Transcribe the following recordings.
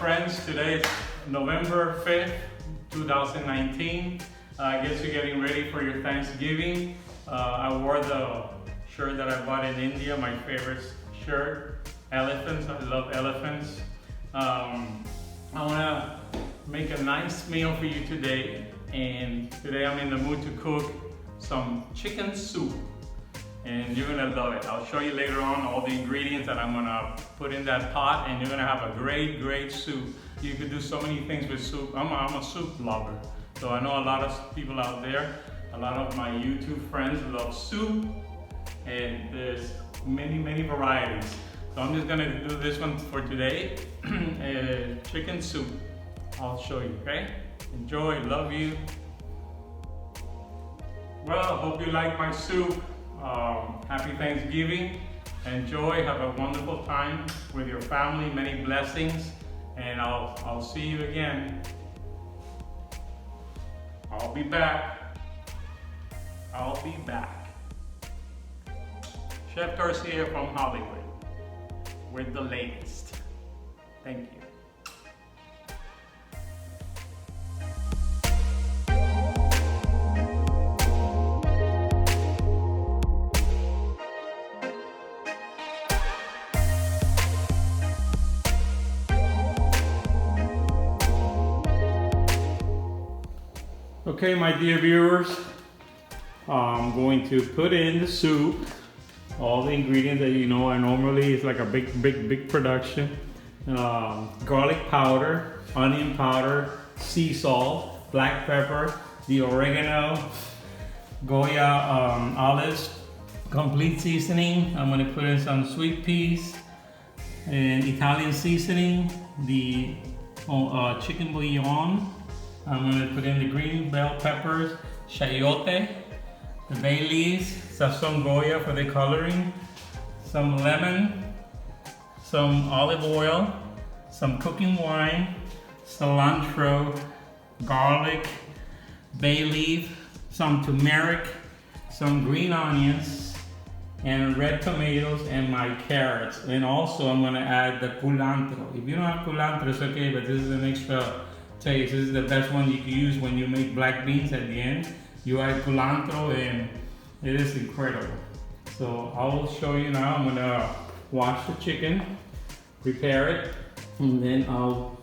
friends. Today is November 5th, 2019. I guess you're getting ready for your Thanksgiving. I wore the shirt that I bought in India, my favorite shirt. Elephants, I love elephants. I want to make a nice meal for you today. And today I'm in the mood to cook some chicken soup. And you're gonna love it. I'll show you later on all the ingredients that I'm gonna put in that pot, and you're gonna have a great soup. You could do so many things with soup. I'm a soup lover. So I know a lot of people out there, a lot of my YouTube friends love soup, and there's many varieties. So I'm just gonna do this one for today, chicken soup. I'll show you, okay? Enjoy, love you. Well, hope you like my soup. Happy Thanksgiving. Enjoy, have a wonderful time with your family, many blessings, and I'll see you again. I'll be back. Chef Garcia from Hollywood with the latest. Thank you. Okay, my dear viewers, I'm going to put in the soup, all the ingredients that you know. I normally it's like a big production. Garlic powder, onion powder, sea salt, black pepper, the oregano, Goya olives, complete seasoning. I'm going to put in some sweet peas and Italian seasoning, the chicken bouillon. I'm going to put in the green bell peppers, chayote, the bay leaves, sazon Goya for the coloring, some lemon, some olive oil, some cooking wine, cilantro, garlic, bay leaf, some turmeric, some green onions, and red tomatoes, and my carrots. And also I'm going to add the culantro. If you don't have culantro, it's okay, but this is an extra taste. This is the best one you can use when you make black beans at the end. You add culantro and it is incredible. So I will show you now. I'm gonna wash the chicken, prepare it, and then I'll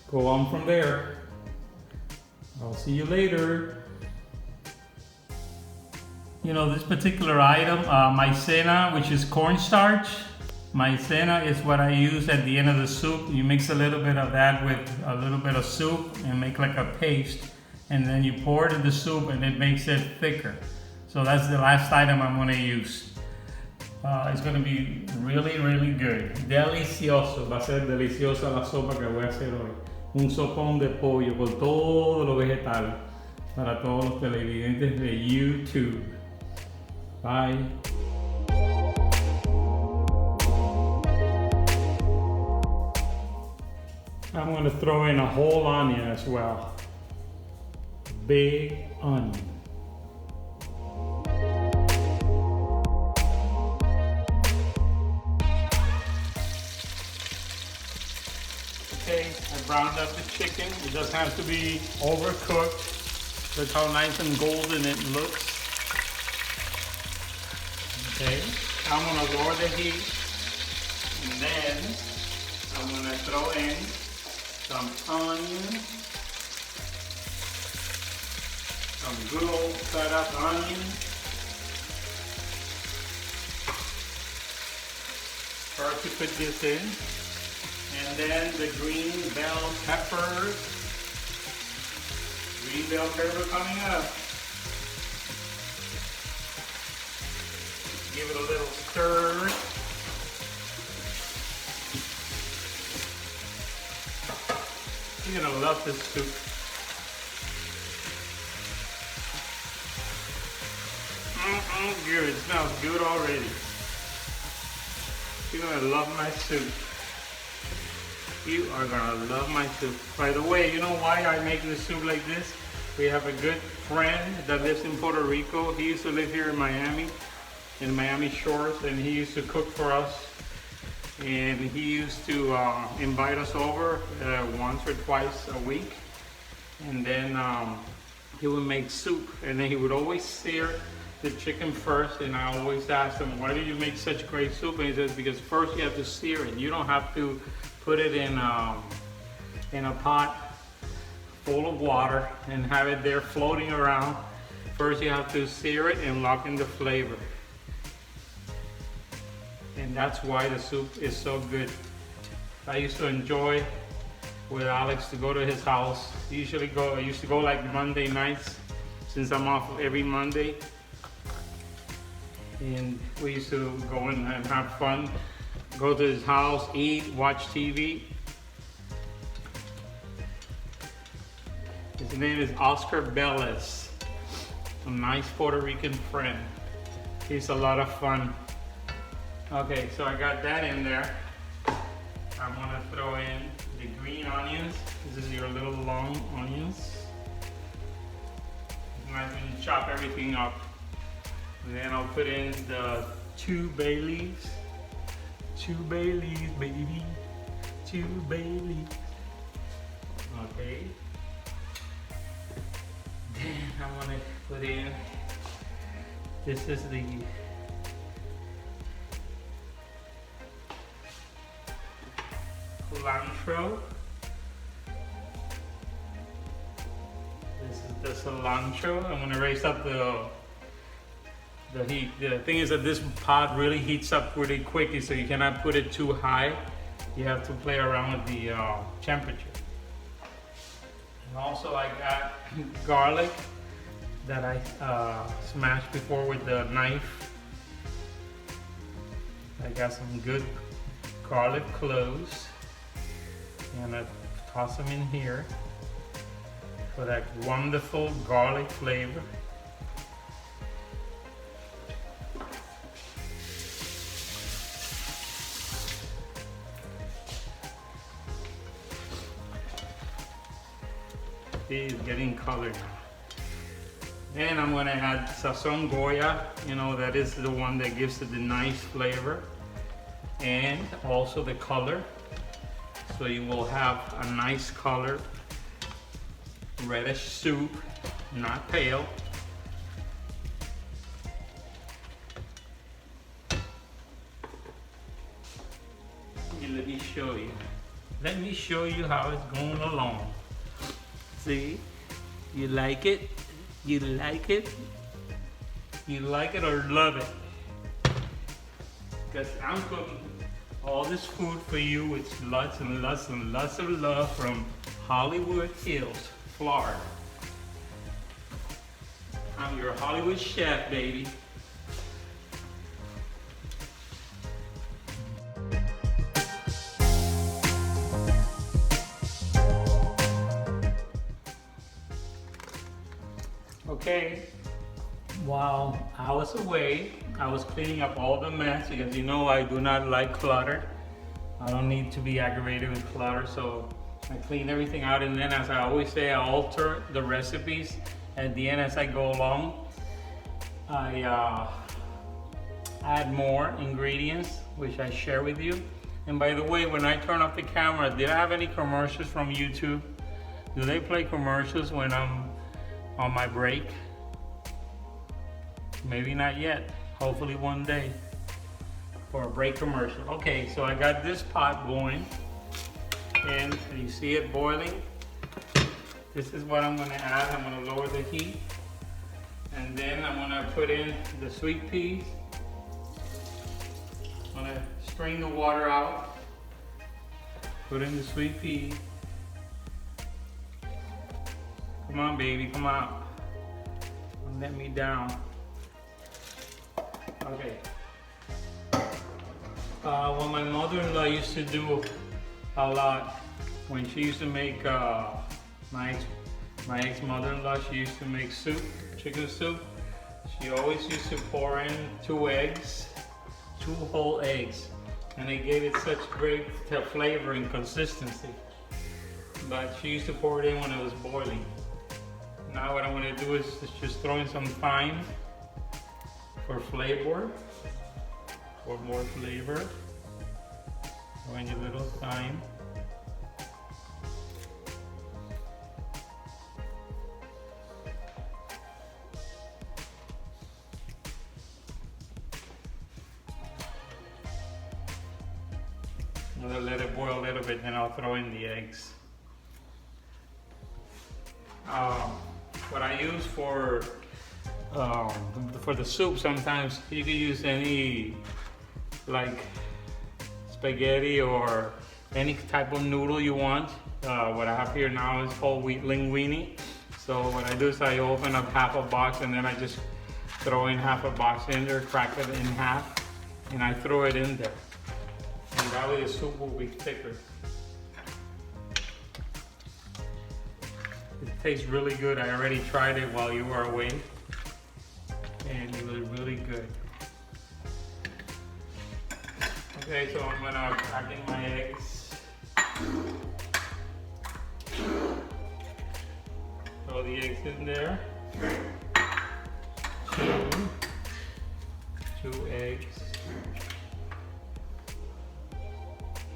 go on from there. I'll see you later. You know, this particular item, maicena, which is cornstarch. Maicena is what I use at the end of the soup. You mix a little bit of that with a little bit of soup and make like a paste, and then you pour it in the soup and it makes it thicker. So that's the last item I'm going to use. It's going to be really good. Delicioso. Va a ser deliciosa la sopa que voy a hacer hoy. Un sopón de pollo con todo lo vegetal para todos los televidentes de YouTube. Bye. I'm going to throw in a whole onion as well. Big onion. Okay, I browned up the chicken. It doesn't have to be overcooked. Look how nice and golden it looks. Okay, I'm going to lower the heat, and then I'm going to throw in some onion, some good old cut up onion, first you put this in, and then the green bell peppers. Green bell pepper coming up. Give it a little stir. You're gonna love this soup. Good, it smells good already. You're gonna love my soup. You are gonna love my soup. By the way, you know why I make this soup like this? We have a good friend that lives in Puerto Rico. He used to live here in Miami Shores, and he used to cook for us and he used to invite us over once or twice a week, and then he would make soup, and then he would always sear the chicken first, and I always asked him, why do you make such great soup? And he says, because first you have to sear it. You don't have to put it in a pot full of water and have it there floating around. First you have to sear it and lock in the flavor. And that's why the soup is so good. I used to enjoy with Alex to go to his house. I used to go like Monday nights, since I'm off every Monday. And we used to go in and have fun. Go to his house, eat, watch TV. His name is Oscar Bellis, a nice Puerto Rican friend. He's a lot of fun. Okay, so I got that in there. I'm gonna throw in the green onions. This is your little long onions. And I'm gonna chop everything up. And then I'll put in the 2 bay leaves. 2 bay leaves, baby. 2 bay leaves. Okay. Then I'm gonna put in, this is the cilantro. This is the cilantro. I'm gonna raise up the heat. The thing is that this pot really heats up pretty quickly, so you cannot put it too high. You have to play around with the temperature. And also I got garlic that I smashed before with the knife. I got some good garlic cloves, and I toss them in here for that wonderful garlic flavor. It's getting color now. And I'm gonna add Sazon Goya, you know, that is the one that gives it the nice flavor and also the color. So you will have a nice color, reddish soup, not pale. Let me show you. Let me show you how it's going along. See, you like it? You like it? You like it or love it? Because I'm cooking all this food for you with lots and lots and lots of love from Hollywood Hills, Florida. I'm your Hollywood chef, baby. Okay, while I was away, I was cleaning up all the mess because you know I do not like clutter. I don't need to be aggravated with clutter, so I clean everything out, and then, as I always say, I alter the recipes at the end as I go along. I add more ingredients, which I share with you. And by the way, when I turn off the camera, did I have any commercials from YouTube? Do they play commercials when I'm on my break? Maybe not yet. Hopefully one day for a break commercial. Okay, so I got this pot going, and you see it boiling. This is what I'm gonna add. I'm gonna lower the heat, and then I'm gonna put in the sweet peas. I'm gonna strain the water out, put in the sweet peas. Come on, baby, come on. Don't let me down. Okay. What my mother-in-law used to do a lot, when she used to make, my ex-mother-in-law, she used to make soup, chicken soup. She always used to pour in 2 eggs, 2 whole eggs, and it gave it such great flavor and consistency. But she used to pour it in when it was boiling. Now what I'm going to do is just throw in some thyme for flavor, for more flavor. When your little thyme. I'm gonna let it boil a little bit, then I'll throw in the eggs. What I use for the soup, sometimes you can use any like spaghetti or any type of noodle you want. What I have here now is whole wheat linguine. So what I do is I open up half a box and then I just throw in half a box in there, crack it in half, and I throw it in there. And that way the soup will be thicker. It tastes really good. I already tried it while you were away, and it was really good. Okay, so I'm gonna crack in my eggs. Throw the eggs in there. Two eggs.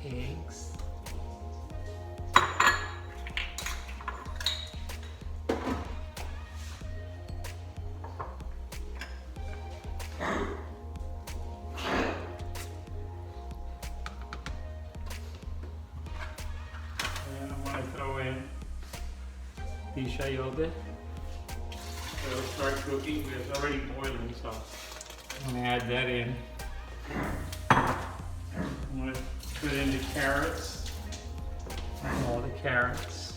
Eggs. And I'm going to throw in the chayote. It'll start cooking, but it's already boiling, so I'm going to add that in. I'm going to put in the carrots, all the carrots.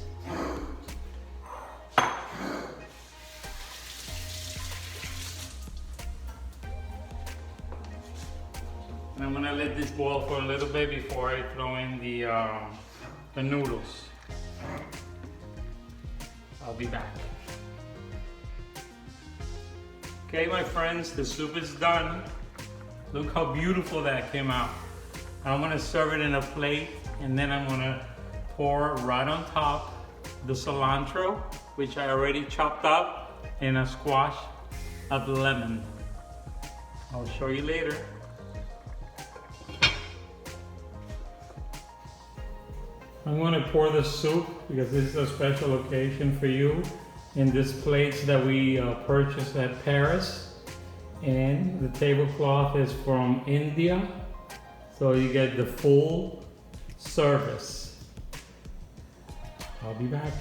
And I'm going to let this boil for a little bit before I throw in the noodles. I'll be back. Okay, my friends, the soup is done. Look how beautiful that came out. I'm gonna serve it in a plate, and then I'm gonna pour right on top the cilantro, which I already chopped up, and a squash of lemon. I'll show you later. I'm gonna pour the soup, because this is a special occasion for you, in these plates that we purchased at Paris. And the tablecloth is from India. So you get the full service. I'll be back.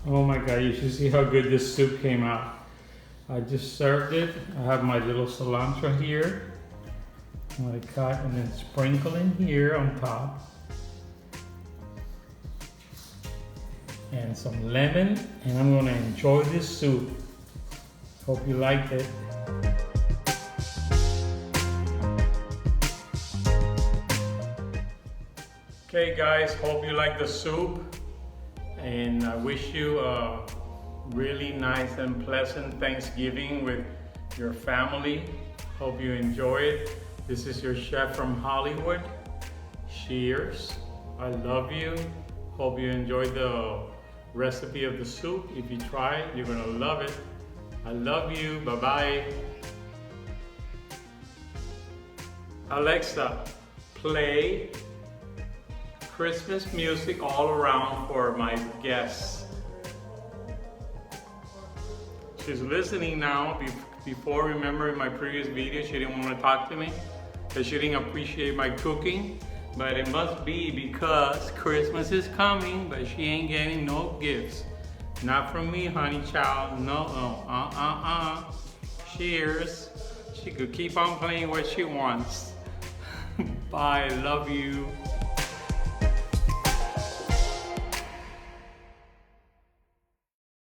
Oh my God, you should see how good this soup came out. I just served it. I have my little cilantro here. I'm gonna cut and then sprinkle in here on top. And some lemon, and I'm gonna enjoy this soup. Hope you liked it. Okay guys, hope you like the soup, and I wish you a really nice and pleasant Thanksgiving with your family. Hope you enjoy it. This is your chef from Hollywood. Cheers. I love you. Hope you enjoyed the recipe of the soup. If you try it, you're gonna love it. I love you. Bye-bye. Alexa, play Christmas music all around for my guests. She's listening now. Before, remember in my previous video, she didn't want to talk to me because she didn't appreciate my cooking. But it must be because Christmas is coming, but she ain't getting no gifts. Not from me, honey child. No, Cheers. She could keep on playing what she wants. Bye, love you.